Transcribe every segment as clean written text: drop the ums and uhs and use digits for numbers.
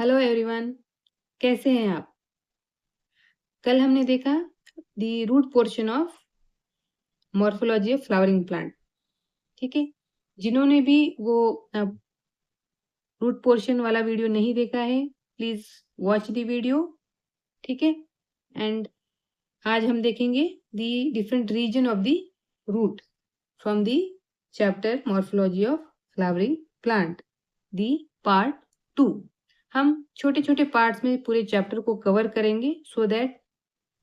Hello everyone, कैसे हैं आप? कल हमने देखा the root portion of morphology of flowering plant. ठीक है। जिन्होंने भी वो रूट पोर्शन वाला वीडियो नहीं देखा है, प्लीज वॉच द वीडियो। ठीक है। एंड आज हम देखेंगे the different region of the root from the chapter morphology of flowering plant, the part 2। हम छोटे छोटे पार्ट्स में पूरे चैप्टर को कवर करेंगे सो दैट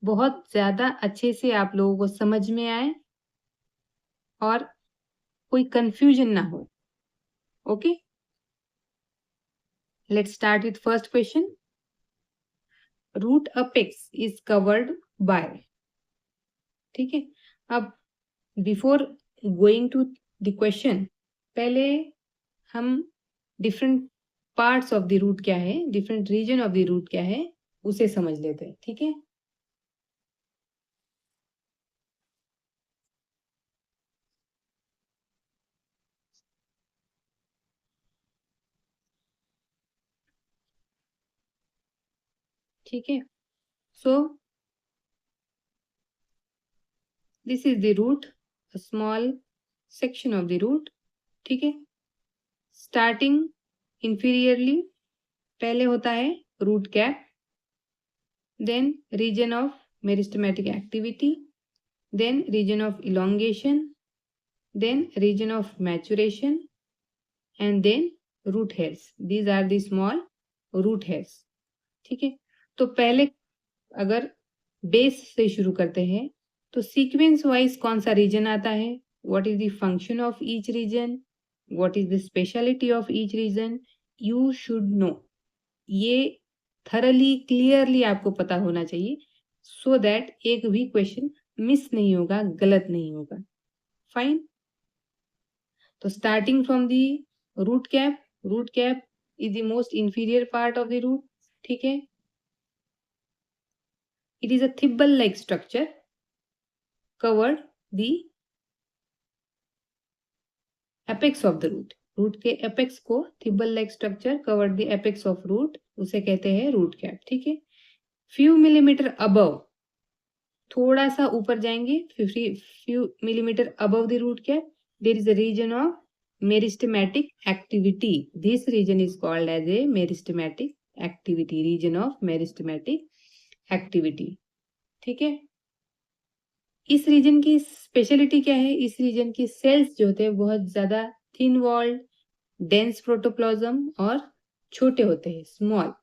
बहुत ज़्यादा अच्छे से आप लोगों को समझ में आए और कोई कंफ्यूजन ना हो। Okay, let's start with first question. Root apex is covered by. ठीक है। अब before going to the question, पहले हम different parts of the root क्या है, different region of the root क्या है, उसे समझ लेते हैं। ठीक है। ठीक है। So this is the root, a small section of the root. ठीक है। स्टार्टिंग इंफीरियरली पहले होता है root cap, then region of meristematic activity, then region of elongation, then region of maturation and then root hairs. These are the small root hairs. ठीक है। तो पहले अगर बेस से शुरू करते हैं तो सीक्वेंस वाइज कौन सा रीजन आता है, what is the function of each reason, what is the speciality of each reason, you should know. ये थरली क्लियरली आपको पता होना चाहिए सो दैट एक भी क्वेश्चन मिस नहीं होगा, गलत नहीं होगा। फाइन। तो starting from the root cap, root cap is the most inferior part of the root. ठीक है। It is a thimble like structure covered the apex of the root. Root के apex को thimble like structure covered the apex of root, उसे कहते हैं root cap. ठीक है। Few millimetre above, थोड़ा सा ऊपर जाएंगे, few millimetre above the root cap, there is a region of meristematic activity. This region is called as a meristematic activity, region of meristematic activity. ठीक है। इस रीजन की स्पेशलिटी क्या है, इस रीजन की सेल्स जो होते हैं बहुत ज्यादा थिन वॉल्ड, डेंस प्रोटोप्लाज्म और छोटे होते हैं, स्मॉल।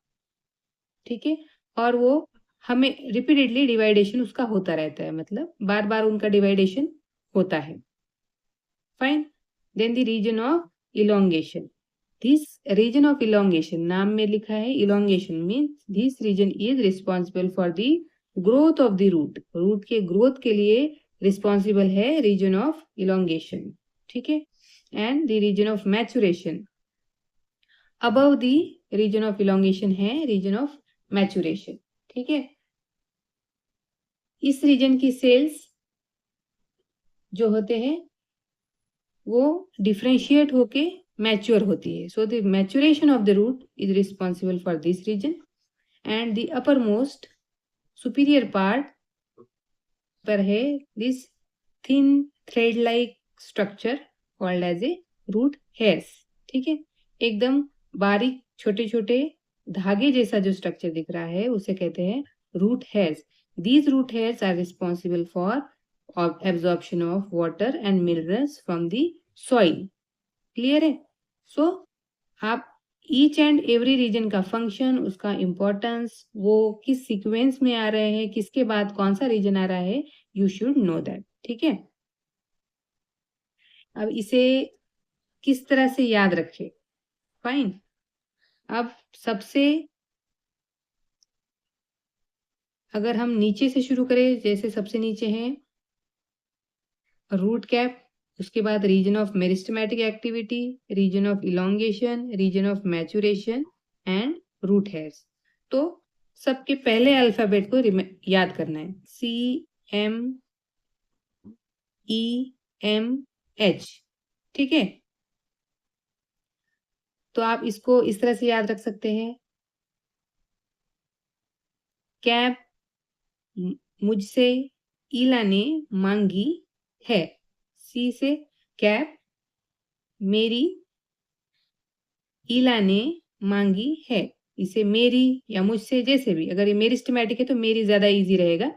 ठीक है। और वो हमें रिपीटेडली डिवाइडेशन उसका होता रहता है, मतलब बार बार उनका डिवाइडेशन होता है। Fine. Then the region of elongation. This region of elongation, नाम में लिखा है elongation, means this region is responsible for the growth of the root. Root के ग्रोथ के लिए रिस्पॉन्सिबल है रीजन ऑफ इलोंगेशन। ठीक है। And the region of maturation, above the region of elongation है रीजन ऑफ मैचुरेशन। ठीक है। इस रीजन की सेल्स जो होते हैं वो डिफ्रेंशिएट होके मैच्योर होती है। So the maturation of the root is responsible for this region and the upper most superior part पर है this thin thread like structure called as a root hairs. ठीक है। एकदम बारीक छोटे छोटे धागे जैसा जो स्ट्रक्चर दिख रहा है उसे कहते हैं root hairs. These root hairs are responsible for absorption of water and minerals from the soil. Clear है? सो आप ईच एंड एवरी रीजन का फंक्शन, उसका इंपॉर्टेंस, वो किस सीक्वेंस में आ रहे हैं, किसके बाद कौन सा रीजन आ रहा है, यू शुड नो दैट। ठीक है। अब इसे किस तरह से याद रखें? फाइन। अब सबसे अगर हम नीचे से शुरू करें, जैसे सबसे नीचे है रूट कैप, उसके बाद region of meristematic activity, region of elongation, region of maturation and root hairs. तो सबके पहले अल्फाबेट को याद करना है, CMEMH। ठीक है। तो आप इसको इस तरह से याद रख सकते हैं, कैप मुझसे ईला ने मांगी है। सी से कैप मेरी ईला ने मांगी है। इसे मेरी या मुझसे जैसे भी, अगर ये मेरिस्टेमेटिक है तो मेरी ज्यादा इजी रहेगा।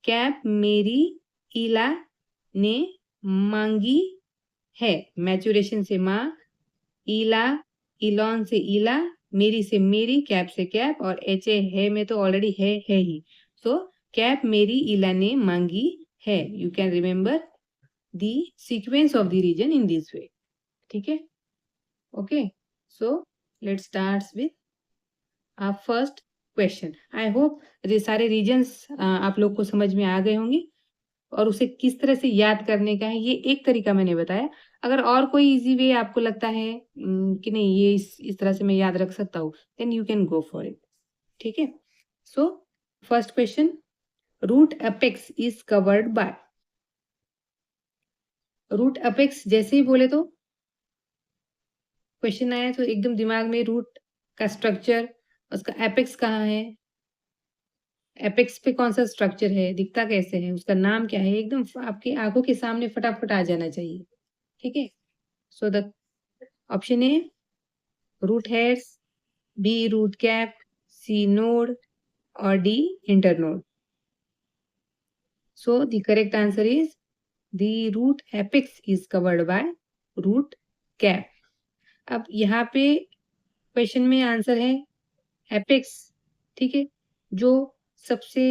कैप मेरी ईला ने मांगी है। मैचुरेशन से माँ, ईला इलॉन से ईला, मेरी से मेरी, कैप से कैप, और एच ए है में तो ऑलरेडी है ही। सो कैप मेरी ईला ने मांगी है। You can remember the sequence of the region in this way. ठीक है, okay. So let's start with our first question. I hope ये सारे रीजन्स आप लोग को समझ में आ गए होंगे और उसे किस तरह से याद करने का है, ये एक तरीका मैंने बताया। अगर और कोई इजी वे आपको लगता है कि नहीं ये इस तरह से मैं याद रख सकता हूँ, then you can go for it. ठीक है, so first question, root apex is covered by. Root apex जैसे ही बोले तो क्वेश्चन आया तो एकदम दिमाग में रूट का स्ट्रक्चर, उसका एपेक्स कहाँ है, एपेक्स पे कौन सा स्ट्रक्चर है, दिखता कैसे है, उसका नाम क्या है, एकदम आपकी आंखों के सामने फटाफट आ जाना चाहिए। ठीक है, so the option A root hairs, B root cap, C node, और D internode. So the correct answer is the root apex is covered by root cap. अब यहाँ पे क्वेश्चन में आंसर है एपेक्स। ठीक है, जो सबसे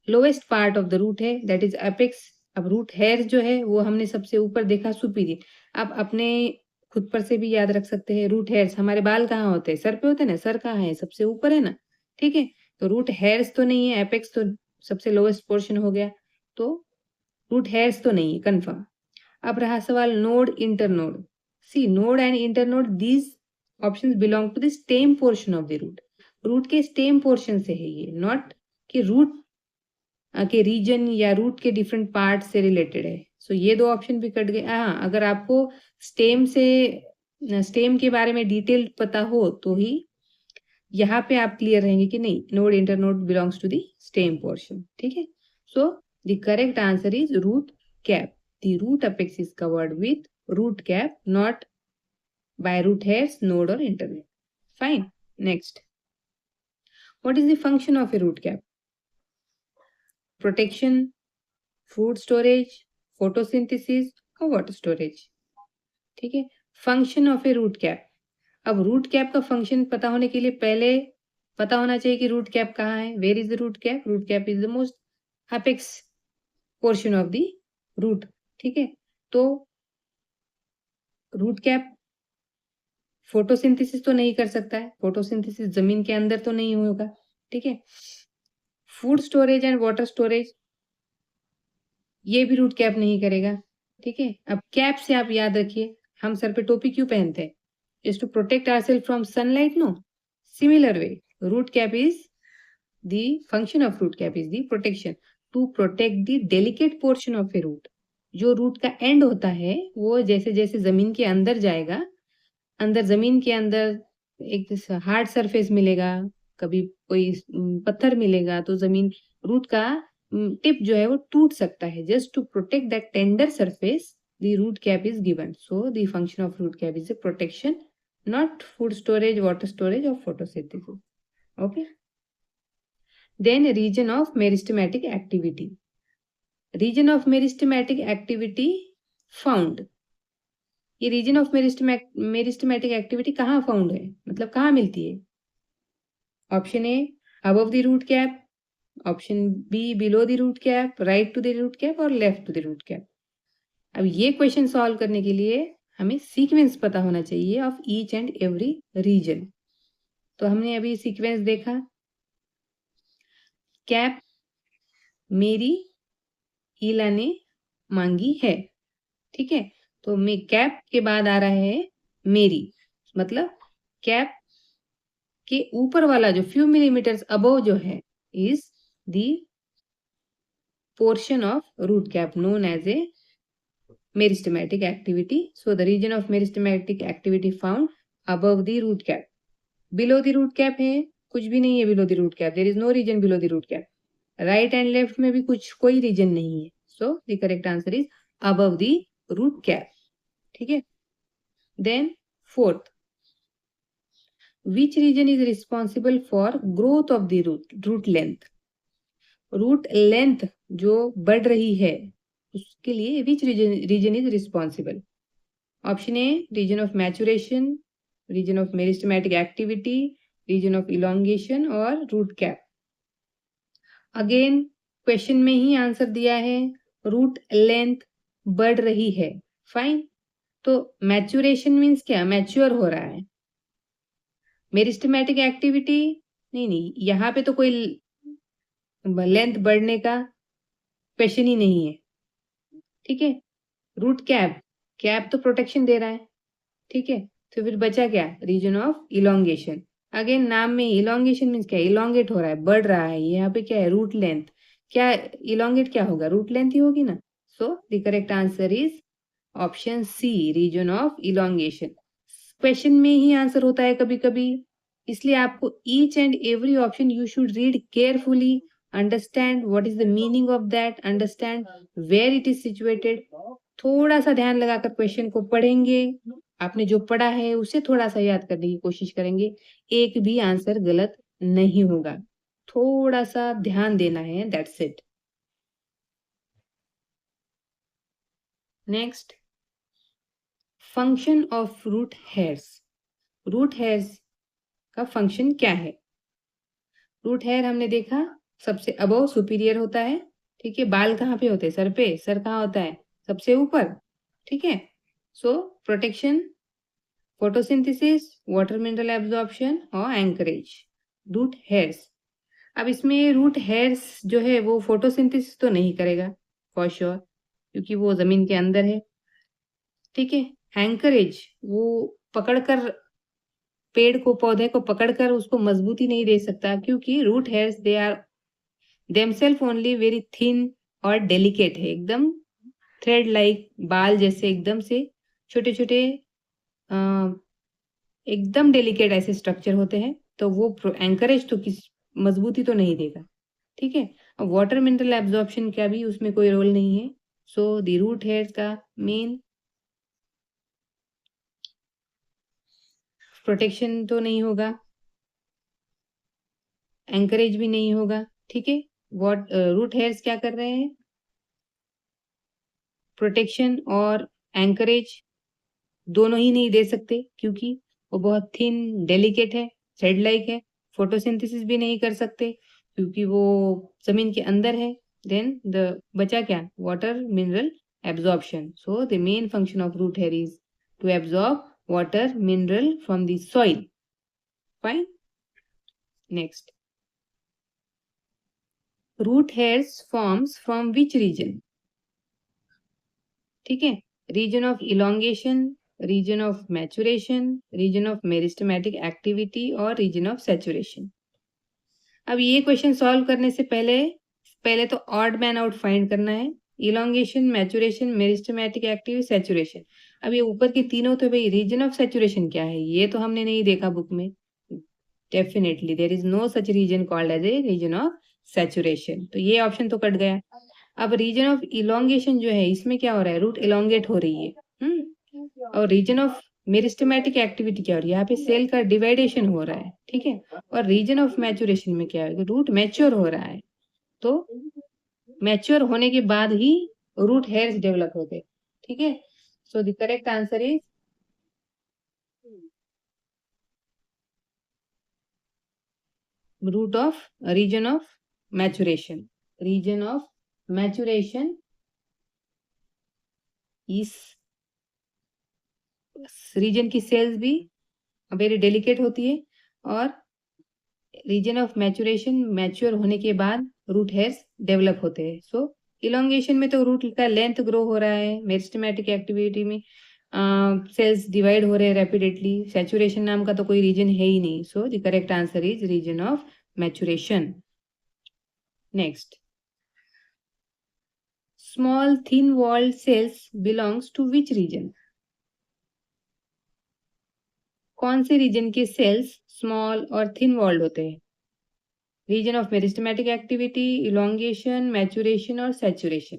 lowest part of the root है दैट इज एपेक्स। अब रूट हेयर जो है वो हमने सबसे ऊपर देखा सुपीरियर। आप अपने खुद पर से भी याद रख सकते हैं, रूट हेयर्स हमारे बाल कहाँ होते हैं, सर पे होते हैं ना, सर कहाँ है, सबसे ऊपर है ना। ठीक है, तो रूट हेयर्स तो नहीं है, एपेक्स तो सबसे लोएस्ट पोर्शन हो गया, तो रूट हेयर्स तो नहीं है कंफर्म। अब रहा सवाल node internode. See node and internode these options belong to the stem portion of the root. Root के स्टेम पोर्शन से है ये, नॉट कि रूट के रीजन या रूट के डिफरेंट पार्ट से रिलेटेड है। सो ये दो ऑप्शन भी कट गए। हाँ, अगर आपको स्टेम के बारे में डिटेल पता हो तो ही यहाँ पे आप क्लियर रहेंगे कि नहीं node internode belongs to the stem portion. ठीक है, so the correct answer is root cap. The root apex is covered with root cap, not by root hairs, node or internode. Fine. Next. What is the function of a root cap? Protection, food storage, photosynthesis or water storage. ठीक है, function of a root cap. अब root cap का function पता होने के लिए पहले पता होना चाहिए कि रूट कैप कहाँ है। Where is the root cap? Root cap is the most apex portion of the root. ठीक है, तो रूट कैप फोटोसिंथेसिस तो नहीं कर सकता है, फोटोसिंथेसिस जमीन के अंदर तो नहीं होगा। ठीक है, food storage and water storage ये भी रूट कैप नहीं करेगा। ठीक है, अब कैप से आप याद रखिए, हम सर पे टोपी क्यों पहनते हैं? Is to protect ourselves from sunlight, no. Similar way root cap is the function of root cap is the protection, to protect the delicate portion of a root. जो रूट का एंड होता है वो जैसे जैसे जमीन के अंदर जाएगा, अंदर जमीन के अंदर एक हार्ड सरफेस मिलेगा, कभी कोई पत्थर मिलेगा, तो जमीन रूट का टिप जो है वो टूट सकता है। Just to protect that tender surface the root cap is given. So the function of root cap is a protection, not food storage, water storage or photosynthesis. Okay, then region of meristematic activity. Region of meristematic activity found. ये region of meristematic activity कहाँ found है, मतलब कहाँ मिलती है? Option A above the root cap, option B below the root cap, right to the root cap और left to the root cap. अब ये क्वेश्चन सॉल्व करने के लिए हमें सीक्वेंस पता होना चाहिए of each and every region. तो हमने अभी सीक्वेंस देखा, कैप मेरी ईला ने मांगी है। ठीक है, तो मैं कैप के बाद आ रहा है मेरी, मतलब कैप के ऊपर वाला जो फ्यू मिलीमीटर्स अबव जो है is the portion of root cap known as a meristematic activity. So the region of meristematic activity found above the root cap. Below the root cap है कुछ भी नहीं है below the root cap, there is no region below the root cap. Right and left में भी कुछ कोई region नहीं है, so the correct answer is above the root cap. ठीक है, then fourth, which region is responsible for growth of the root length. Root length जो बढ़ रही है उसके लिए which region is responsible. Option A region of maturation, region of meristematic activity, region of elongation और root cap. Again question में ही answer दिया है, रूट लेंथ बढ़ रही है, फाइन। तो मैचुरेशन मीन्स क्या, मैच्योर हो रहा है। मेरिस्टेमेटिक एक्टिविटी, नहीं यहाँ पे तो कोई लेंथ बढ़ने का क्वेश्चन ही नहीं है। ठीक है, रूट कैप, कैप तो प्रोटेक्शन दे रहा है। ठीक है, तो फिर बचा क्या, रीजन ऑफ इलोंगेशन। अगेन नाम में इलोंगेशन मीन्स क्या, इलोंगेट हो रहा है, बढ़ रहा है। यहाँ पे क्या है, रूट लेंथ, क्या इलोंगेट क्या होगा, रूट लेंथ ही होगी ना। So the correct answer is option C, region of elongation. Question में ही आंसर होता है कभी कभी, इसलिए आपको each and every option you should read carefully, understand what is the meaning of that, understand where it is situated. थोड़ा सा ध्यान लगाकर क्वेश्चन को पढ़ेंगे, आपने जो पढ़ा है उसे थोड़ा सा याद करने की कोशिश करेंगे, एक भी आंसर गलत नहीं होगा। थोड़ा सा ध्यान देना है, that's it. Next, function of root hairs. Root hairs का फंक्शन क्या है। रूट हेयर हमने देखा सबसे अबव सुपीरियर होता है। ठीक है, बाल कहाँ पे होते हैं, सर पे, सर कहाँ होता है, सबसे ऊपर। ठीक है, so protection, photosynthesis, water mineral absorption और एंकरेज, रूट हेयर्स। अब इसमें रूट हेयर्स जो है वो फोटोसिंथेसिस तो नहीं करेगा फॉर श्योर, क्योंकि वो जमीन के अंदर है। ठीक है, एंकरेज वो पकड़कर, पेड़ को, पौधे को पकड़कर उसको मजबूती नहीं दे सकता, क्योंकि root hairs they are themselves only very thin और डेलिकेट है, एकदम थ्रेड लाइक, बाल जैसे एकदम से छोटे छोटे, एकदम डेलिकेट ऐसे स्ट्रक्चर होते हैं। तो वो एंकरेज तो किस मजबूती तो नहीं देगा। ठीक है, अब वाटर मिनरल एब्जॉर्प्शन का भी उसमें कोई रोल नहीं है। सो द रूट हेयर्स का मेन प्रोटेक्शन तो नहीं होगा, एंकरेज भी नहीं होगा। ठीक है, रूट हेयर्स क्या कर रहे हैं, प्रोटेक्शन और एंकरेज दोनों ही नहीं दे सकते, क्योंकि वो बहुत थिन डेलिकेट है, थ्रेड लाइक है। फोटोसिंथेसिस भी नहीं कर सकते, क्योंकि वो जमीन के अंदर है। देन द बचा क्या, water mineral absorption. So the main function of root hair is to absorb water mineral from the soil, fine. Next, root hairs forms from which region. ठीक है, region of elongation, region of maturation, region of meristematic activity और region of saturation. अब ये question solve करने से पहले पहले तो ऑड मैन आउट फाइंड करना है। Elongation, maturation, meristematic activity, saturation. अब ये ऊपर के तीनों, तो भाई रीजन ऑफ सैचुरेशन क्या है, ये तो हमने नहीं देखा बुक में। Definitely there is no such region called as a region of saturation, तो ये ऑप्शन तो कट गया। अब रीजन ऑफ इलोंगेशन जो है, इसमें क्या हो रहा है, रूट इलोंगेट हो रही है। और रीजन ऑफ मेरिस्टेमेटिक एक्टिविटी क्या हो रही है, यहाँ पे सेल का डिवाइडेशन हो रहा है। ठीक है, और रीजन ऑफ मैचुरेशन में क्या है, रूट मैच्योर हो रहा है। तो मैच्योर होने के बाद ही रूट हेयर्स डेवलप होते। ठीक है, so the correct answer is root of region of maturation. Region of maturation इस रीजन की सेल्स भी वेरी डेलिकेट होती है, और रीजन ऑफ मैचुरेशन, मैच्योर होने के बाद रूट हेयर्स डेवलप होते हैं। सो इलोंगेशन में तो रूट का लेंथ ग्रो हो रहा है, मेरिस्टेमेटिक एक्टिविटी में सेल्स डिवाइड हो रहे हैं रैपिडेटली। सैचुरेशन नाम का तो कोई रीजन है ही नहीं। So the correct answer is region of maturation. Next, small thin walled cells belongs to which region. कौन से रीजन के सेल्स स्मॉल और थिन वॉल्ड होते हैं। Region of meristematic activity, elongation, maturation और सैचुरेशन।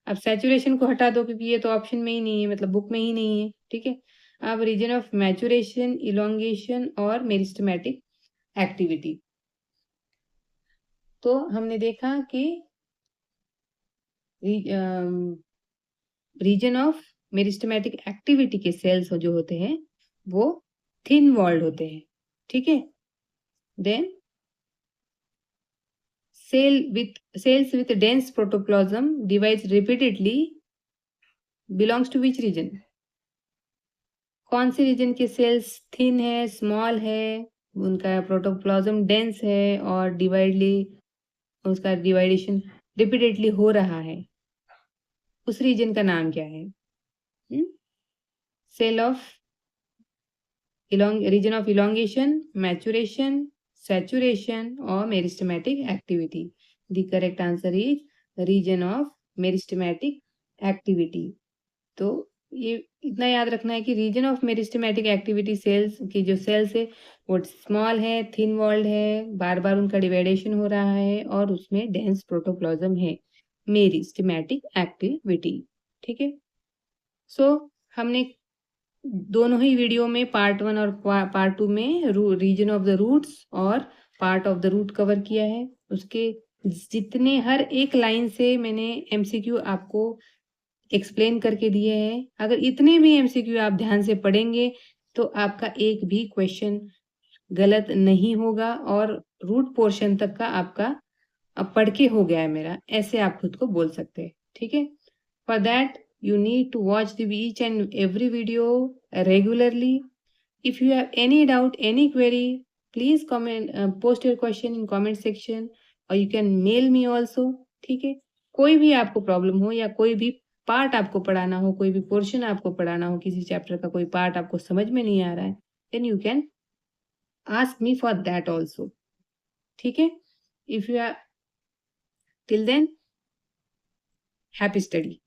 अब सैचुरेशन को हटा दो क्योंकि ये तो ऑप्शन में ही नहीं है, मतलब बुक में ही नहीं है, ठीक है। अब रीजन ऑफ मैचुरेशन, इलोंगेशन और मेरिस्टेमेटिक एक्टिविटी। तो हमने देखा कि रीजन ऑफ मेरिस्टेमेटिक एक्टिविटी के सेल्स जो होते हैं वो थिन वॉल्ड होते हैं, ठीक है। Then cells with dense protoplasm divides repeatedly belongs to which region? कौन से रीजन के सेल्स थिन है, स्मॉल है, उनका प्रोटोप्लाज्म डेंस है और उसका डिवाइडेशन रिपीटेडली हो रहा है, उस रीजन का नाम क्या है? Cell of region of elongation, maturation, saturation or meristematic activity. The correct answer is region of meristematic activity. तो ये इतना याद रखना है कि region of meristematic activity cells की जो सेल्स है वो स्मॉल है, थिन वॉल्ड है, बार बार उनका डिवाइडेशन हो रहा है और उसमें डेंस प्रोटोप्लाज्म है, मेरिस्टेमेटिक एक्टिविटी, ठीक है। सो हमने दोनों ही वीडियो में पार्ट 1 और पार्ट 2 में रीजन ऑफ द रूट्स और part of the root cover किया है। उसके जितने हर एक लाइन से मैंने एमसीक्यू आपको एक्सप्लेन करके दिए हैं। अगर इतने भी एमसीक्यू आप ध्यान से पढ़ेंगे तो आपका एक भी क्वेश्चन गलत नहीं होगा और रूट पोर्शन तक का आपका अब पढ़ के हो गया है मेरा, ऐसे आप खुद को बोल सकते हैं, ठीक है। For that you need to watch each and every video regularly. If you have any doubt, any query, please post your question in comment section or you can mail me also, ठीक है। कोई भी आपको problem हो या कोई भी part आपको पढ़ाना हो, कोई भी पोर्शन आपको पढ़ाना हो, किसी चैप्टर का कोई पार्ट आपको समझ में नहीं आ रहा है, then you can ask me for that also, ठीक है। If you are till then, happy study.